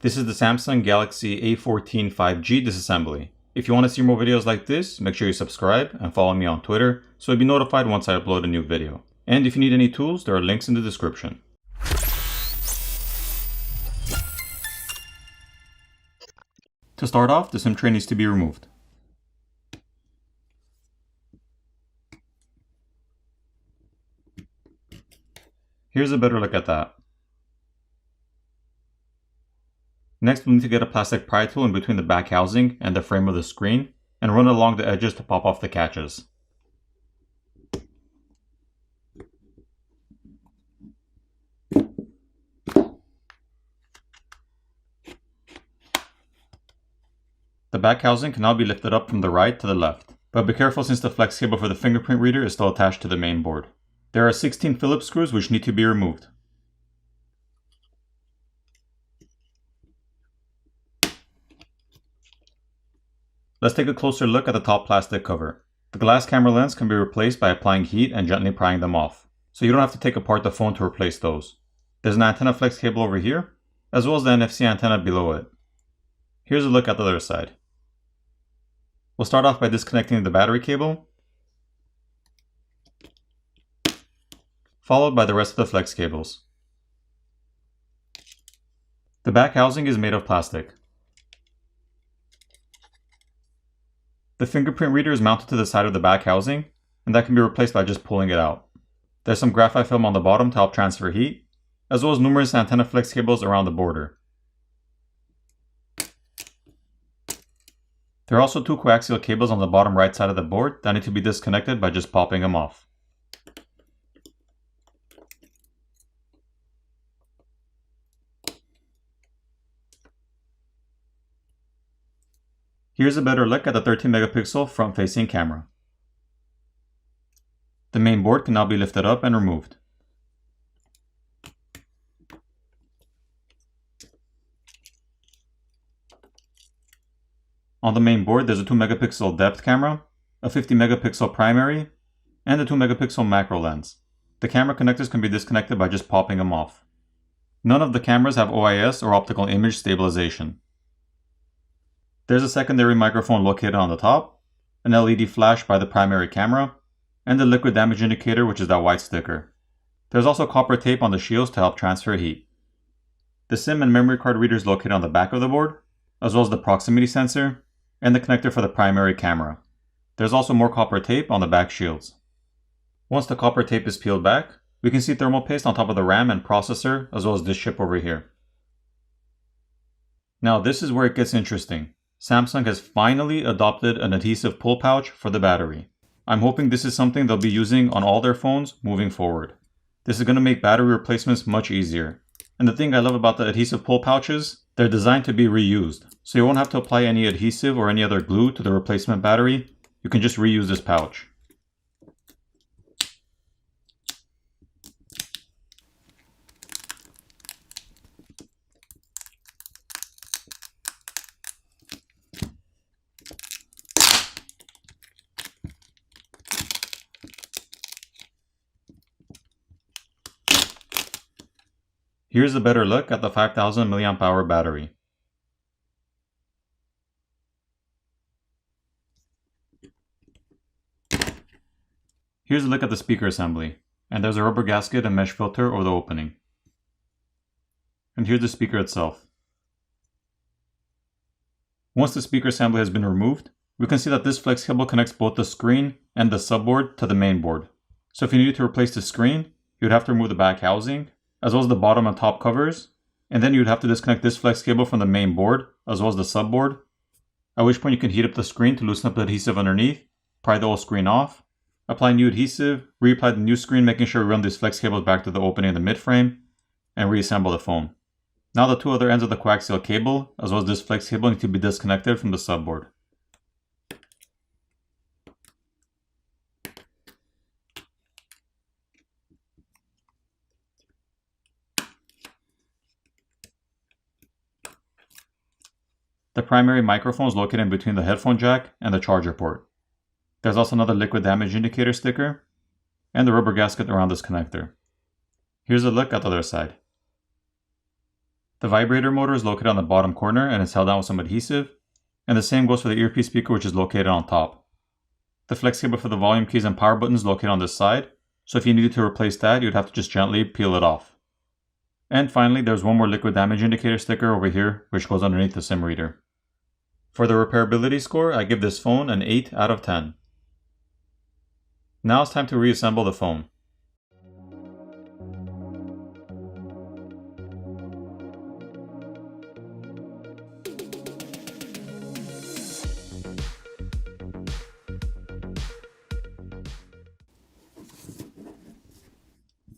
This is the Samsung Galaxy A14 5G disassembly. If you want to see more videos like this, make sure you subscribe and follow me on Twitter so you'll be notified once I upload a new video. And if you need any tools, there are links in the description. To start off, the SIM tray needs to be removed. Here's a better look at that. Next, we'll need to get a plastic pry tool in between the back housing and the frame of the screen and run it along the edges to pop off the catches. The back housing can now be lifted up from the right to the left, but be careful since the flex cable for the fingerprint reader is still attached to the main board. There are 16 Phillips screws which need to be removed. Let's take a closer look at the top plastic cover. The glass camera lens can be replaced by applying heat and gently prying them off, so you don't have to take apart the phone to replace those. There's an antenna flex cable over here, as well as the NFC antenna below it. Here's a look at the other side. We'll start off by disconnecting the battery cable, followed by the rest of the flex cables. The back housing is made of plastic. The fingerprint reader is mounted to the side of the back housing, and that can be replaced by just pulling it out. There's some graphite film on the bottom to help transfer heat, as well as numerous antenna flex cables around the border. There are also two coaxial cables on the bottom right side of the board that need to be disconnected by just popping them off. Here's a better look at the 13 megapixel front-facing camera. The main board can now be lifted up and removed. On the main board, there's a 2 megapixel depth camera, a 50 megapixel primary, and a 2 megapixel macro lens. The camera connectors can be disconnected by just popping them off. None of the cameras have OIS or optical image stabilization. There's a secondary microphone located on the top, an LED flash by the primary camera, and the liquid damage indicator, which is that white sticker. There's also copper tape on the shields to help transfer heat. The SIM and memory card reader is located on the back of the board, as well as the proximity sensor, and the connector for the primary camera. There's also more copper tape on the back shields. Once the copper tape is peeled back, we can see thermal paste on top of the RAM and processor, as well as this chip over here. Now this is where it gets interesting. Samsung has finally adopted an adhesive pull pouch for the battery. I'm hoping this is something they'll be using on all their phones moving forward. This is going to make battery replacements much easier. And the thing I love about the adhesive pull pouches, they're designed to be reused. So you won't have to apply any adhesive or any other glue to the replacement battery. You can just reuse this pouch. Here's a better look at the 5000 mAh battery. Here's a look at the speaker assembly, and there's a rubber gasket and mesh filter over the opening. And here's the speaker itself. Once the speaker assembly has been removed, we can see that this flex cable connects both the screen and the subboard to the main board. So if you needed to replace the screen, you'd have to remove the back housing, as well as the bottom and top covers, and then you'd have to disconnect this flex cable from the main board, as well as the subboard, at which point you can heat up the screen to loosen up the adhesive underneath, pry the old screen off, apply new adhesive, reapply the new screen, making sure we run these flex cables back to the opening in the mid-frame, and reassemble the phone. Now the two other ends of the coaxial cable, as well as this flex cable, need to be disconnected from the subboard. The primary microphone is located in between the headphone jack and the charger port. There's also another liquid damage indicator sticker and the rubber gasket around this connector. Here's a look at the other side. The vibrator motor is located on the bottom corner and is held down with some adhesive, and the same goes for the earpiece speaker, which is located on top. The flex cable for the volume keys and power buttons is located on this side, so if you needed to replace that, you'd have to just gently peel it off. And finally, there's one more liquid damage indicator sticker over here, which goes underneath the SIM reader. For the repairability score, I give this phone an 8 out of 10. Now it's time to reassemble the phone.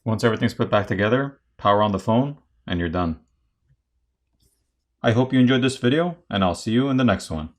Once everything's put back together, power on the phone, and you're done. I hope you enjoyed this video, and I'll see you in the next one.